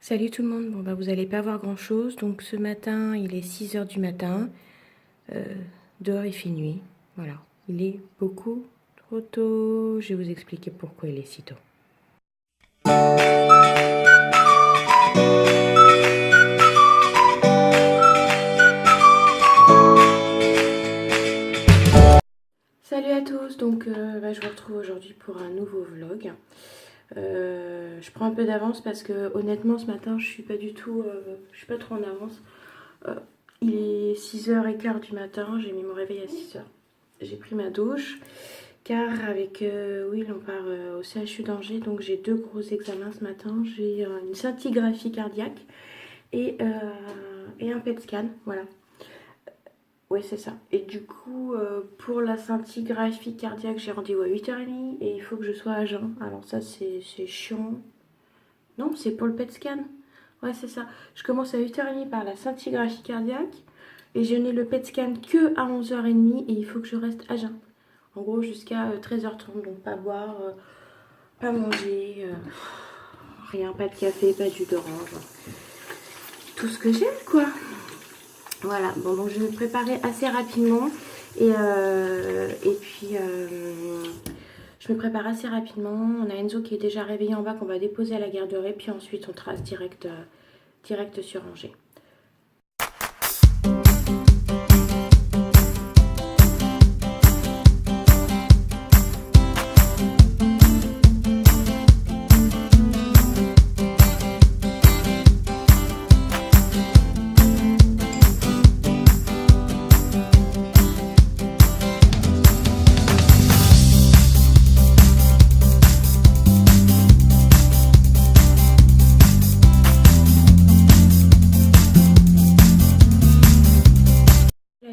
Salut tout le monde, bon bah vous allez pas voir grand chose, donc ce matin il est 6 heures du matin, Euh, dehors il fait nuit, voilà, il est beaucoup trop tôt, je vais vous expliquer pourquoi il est si tôt. Salut à tous, donc je vous retrouve aujourd'hui pour un nouveau vlog. Je prends un peu d'avance parce que honnêtement ce matin je suis pas du tout, je suis pas trop en avance. Il est 6h15 du matin, j'ai mis mon réveil à 6 heures. J'ai pris ma douche car avec Will on part au CHU d'Angers, donc j'ai deux gros examens ce matin. J'ai une scintigraphie cardiaque et un PET scan, voilà. Oui, c'est ça. Et du coup, pour la scintigraphie cardiaque, j'ai rendez-vous à 8h30 et il faut que je sois à jeun. Alors ça, c'est chiant. Non, c'est pour le PET scan. Ouais, c'est ça. Je commence à 8h30 par la scintigraphie cardiaque et je n'ai le PET scan que à 11h30 et il faut que je reste à jeun. En gros, jusqu'à 13h30. Donc, pas boire, pas manger, rien, pas de café, pas de jus d'orange. Tout ce que j'aime, quoi. Voilà, bon, donc je vais me préparer assez rapidement et puis je me prépare assez rapidement. On a Enzo qui est déjà réveillé en bas qu'on va déposer à la garderie, puis ensuite on trace direct sur Angers.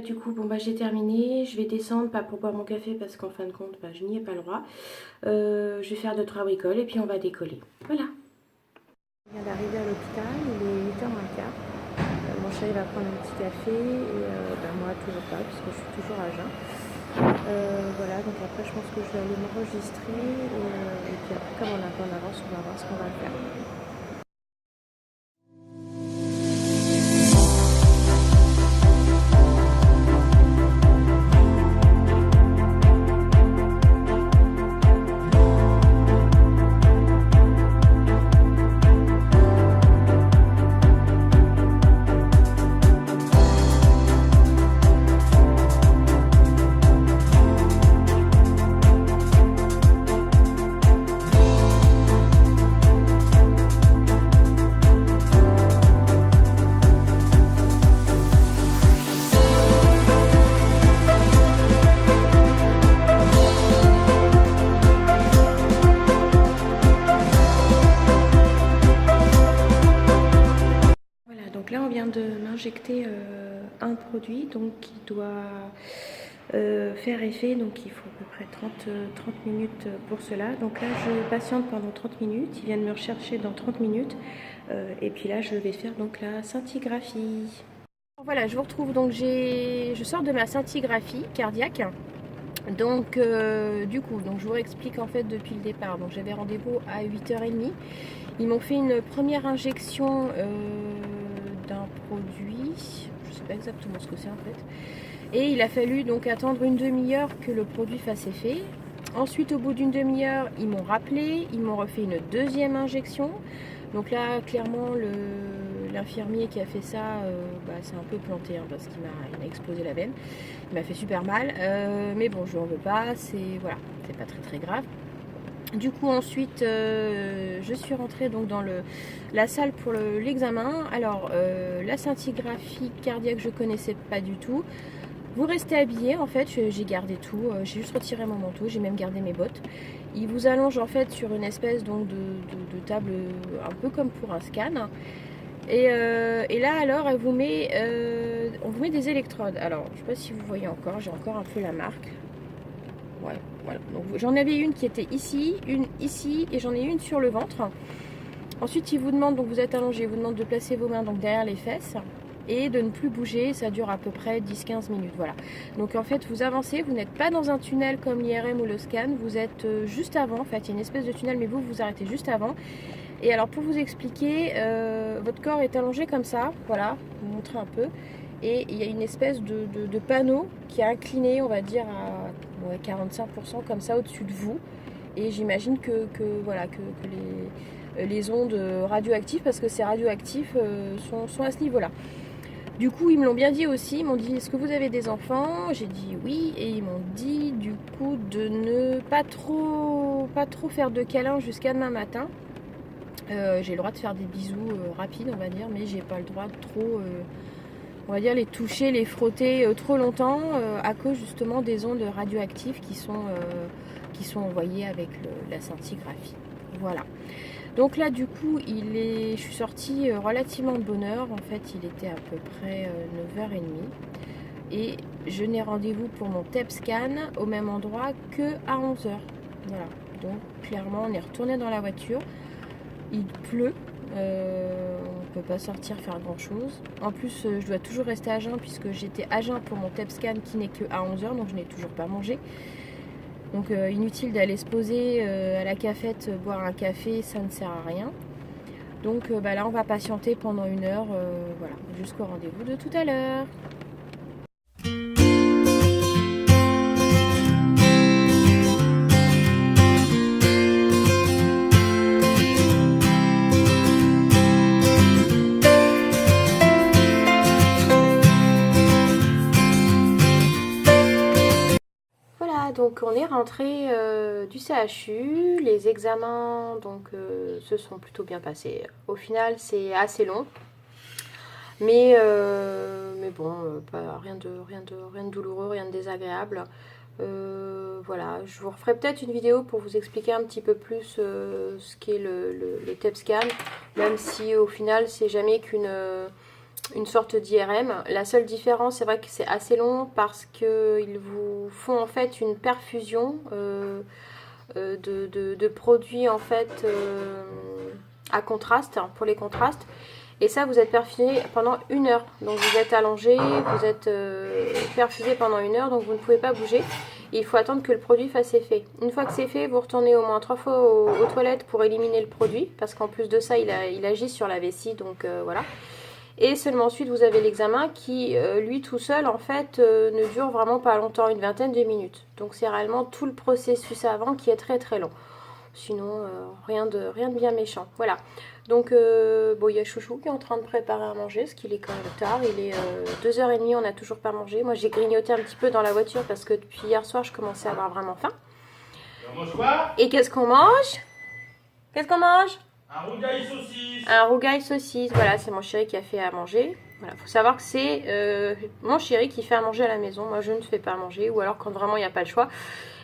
Du coup, bon bah j'ai terminé, je vais descendre, pas pour boire mon café parce qu'en fin de compte, bah, je n'y ai pas le droit. Je vais faire 2-3 bricoles et puis on va décoller. Voilà. Je viens d'arriver à l'hôpital, il est 8h15. Mon chéri va prendre un petit café et moi toujours pas puisque je suis toujours à jeun. Voilà, donc après je pense que je vais aller m'enregistrer et puis après comme on a un peu en avance, on va voir ce qu'on va faire. Donc là on vient de m'injecter un produit donc qui doit faire effet, donc il faut à peu près 30 minutes pour cela. Donc là je patiente pendant 30 minutes, ils viennent me rechercher dans 30 minutes et puis là je vais faire donc la scintigraphie. Voilà, je vous retrouve, donc je sors de ma scintigraphie cardiaque. Donc du coup, donc je vous explique en fait depuis le départ. Donc j'avais rendez-vous à 8h30. Ils m'ont fait une première injection d'un produit, je sais pas exactement ce que c'est en fait. Et il a fallu donc attendre une demi-heure que le produit fasse effet. Ensuite, au bout d'une demi-heure, ils m'ont rappelé, ils m'ont refait une deuxième injection. Donc là, clairement, l'infirmier qui a fait ça, c'est un peu planté parce qu'il m'a explosé la veine. Il m'a fait super mal, mais bon, je n'en veux pas, c'est pas très grave. Du coup ensuite je suis rentrée donc dans la salle pour l'examen. Alors la scintigraphie cardiaque je connaissais pas du tout. Vous restez habillé en fait, j'ai gardé tout, j'ai juste retiré mon manteau, j'ai même gardé mes bottes. Il vous allonge en fait sur une espèce donc de table un peu comme pour un scan. Et là alors on vous met des électrodes. Alors je sais pas si vous voyez encore, j'ai encore un peu la marque. Ouais, voilà. Donc j'en avais une qui était ici, une ici et j'en ai une sur le ventre. Ensuite, il vous demande, donc vous êtes allongé, il vous demande de placer vos mains donc derrière les fesses et de ne plus bouger. Ça dure à peu près 10-15 minutes. Voilà. Donc en fait, vous avancez, vous n'êtes pas dans un tunnel comme l'IRM ou le scan, vous êtes juste avant. En fait, il y a une espèce de tunnel, mais vous arrêtez juste avant. Et alors pour vous expliquer, votre corps est allongé comme ça, voilà, je vais vous montrer un peu. Et il y a une espèce de panneau qui est incliné, on va dire, à ouais, 45% comme ça au-dessus de vous. Et j'imagine voilà, que les ondes radioactives, parce que c'est radioactif, sont à ce niveau-là. Du coup, ils me l'ont bien dit aussi. Ils m'ont dit, est-ce que vous avez des enfants? J'ai dit oui. Et ils m'ont dit, du coup, de ne pas trop faire de câlins jusqu'à demain matin. J'ai le droit de faire des bisous rapides, on va dire, mais j'ai pas le droit de trop, on va dire, les toucher, les frotter trop longtemps à cause justement des ondes radioactives qui sont envoyées avec la scintigraphie. Voilà. Donc là, du coup, je suis sortie relativement de bonne heure. En fait, il était à peu près 9h30. Et je n'ai rendez-vous pour mon TEP scan au même endroit que à 11h. Voilà. Donc, clairement, on est retourné dans la voiture. Il pleut. On ne peut pas sortir faire grand-chose. En plus, je dois toujours rester à jeun puisque j'étais à jeun pour mon TEP scan qui n'est que à 11h. Donc, je n'ai toujours pas mangé. Donc inutile d'aller se poser à la cafette, boire un café, ça ne sert à rien. Donc là on va patienter pendant 1 heure, voilà, jusqu'au rendez-vous de tout à l'heure. Donc on est rentré du CHU, les examens donc se sont plutôt bien passés. Au final c'est assez long, mais bon, rien de douloureux, rien de désagréable. Voilà, je vous referai peut-être une vidéo pour vous expliquer un petit peu plus ce qu'est les TEP scans, même si au final c'est jamais une sorte d'IRM. La seule différence, c'est vrai que c'est assez long parce qu'ils vous font en fait une perfusion de produits en fait à contraste, pour les contrastes. Et ça, vous êtes perfusé pendant 1 heure. Donc vous êtes allongé, vous êtes perfusé pendant 1 heure, donc vous ne pouvez pas bouger. Et il faut attendre que le produit fasse effet. Une fois que c'est fait, vous retournez au moins 3 fois aux toilettes pour éliminer le produit. Parce qu'en plus de ça, il agit sur la vessie, donc voilà. Et seulement ensuite, vous avez l'examen qui, lui tout seul, en fait, ne dure vraiment pas longtemps, une vingtaine de minutes. Donc c'est réellement tout le processus avant qui est très très long. Sinon, rien de bien méchant. Voilà. Donc, bon, il y a Chouchou qui est en train de préparer à manger, parce qu'il est quand même tard. Il est 2h30, on n'a toujours pas mangé. Moi, j'ai grignoté un petit peu dans la voiture parce que depuis hier soir, je commençais à avoir vraiment faim. On mange quoi? Et qu'est-ce qu'on mange? Qu'est-ce qu'on mange? Un rougail saucisse. Un rougail saucisse, voilà, c'est mon chéri qui a fait à manger. Voilà, faut savoir que c'est mon chéri qui fait à manger à la maison. Moi, je ne fais pas à manger, ou alors quand vraiment il n'y a pas le choix.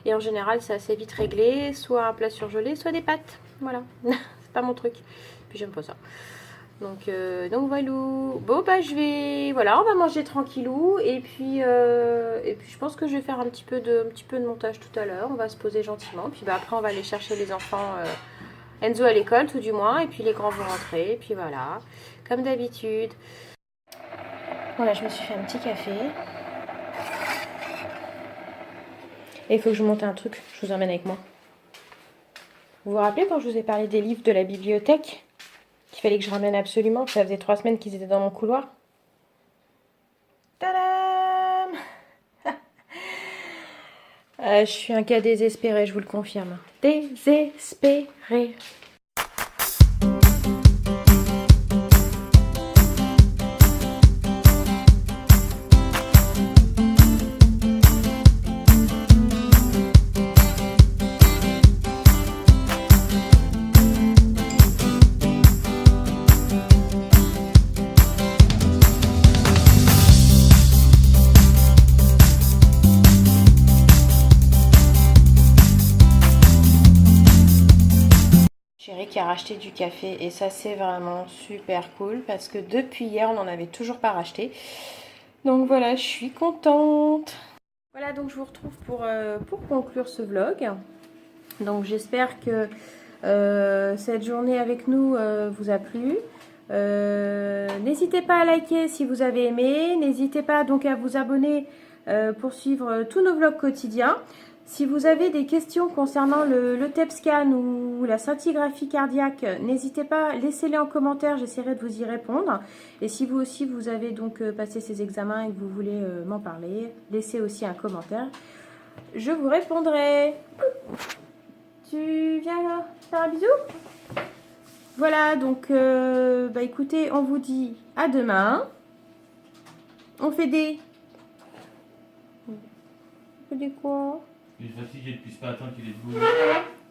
Et en général, c'est assez vite réglé, soit un plat surgelé, soit des pâtes. Voilà, c'est pas mon truc. Puis j'aime pas ça. Donc voilà. Bon, bah je vais, voilà, on va manger tranquillou. Et puis je pense que je vais faire un petit peu de montage tout à l'heure. On va se poser gentiment. Puis bah après, on va aller chercher les enfants. Enzo à l'école tout du moins, et puis les grands vont rentrer, et puis voilà, comme d'habitude. Voilà, je me suis fait un petit café. Et il faut que je monte un truc, je vous emmène avec moi. Vous vous rappelez quand je vous ai parlé des livres de la bibliothèque qu'il fallait que je ramène absolument, ça faisait 3 semaines qu'ils étaient dans mon couloir. Tadam! Je suis un cas désespéré, je vous le confirme. Désespéré. Qui a racheté du café et ça c'est vraiment super cool parce que depuis hier on n'en avait toujours pas racheté, donc voilà, je suis contente. Voilà, donc je vous retrouve pour conclure ce vlog. Donc j'espère que cette journée avec nous vous a plu. N'hésitez pas à liker si vous avez aimé, n'hésitez pas donc à vous abonner pour suivre tous nos vlogs quotidiens. Si vous avez des questions concernant le TEP scan ou la scintigraphie cardiaque, n'hésitez pas, laissez-les en commentaire, j'essaierai de vous y répondre. Et si vous aussi vous avez donc passé ces examens et que vous voulez m'en parler, laissez aussi un commentaire. Je vous répondrai. Tu viens là faire un bisou? Voilà, donc bah écoutez, on vous dit à demain. On fait des... On fait des quoi? Il est fatigué depuis ce matin qu'il est debout.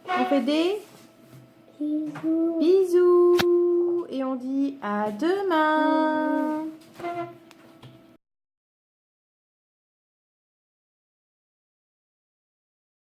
On fait des bisous. Bisous. Et on dit à demain.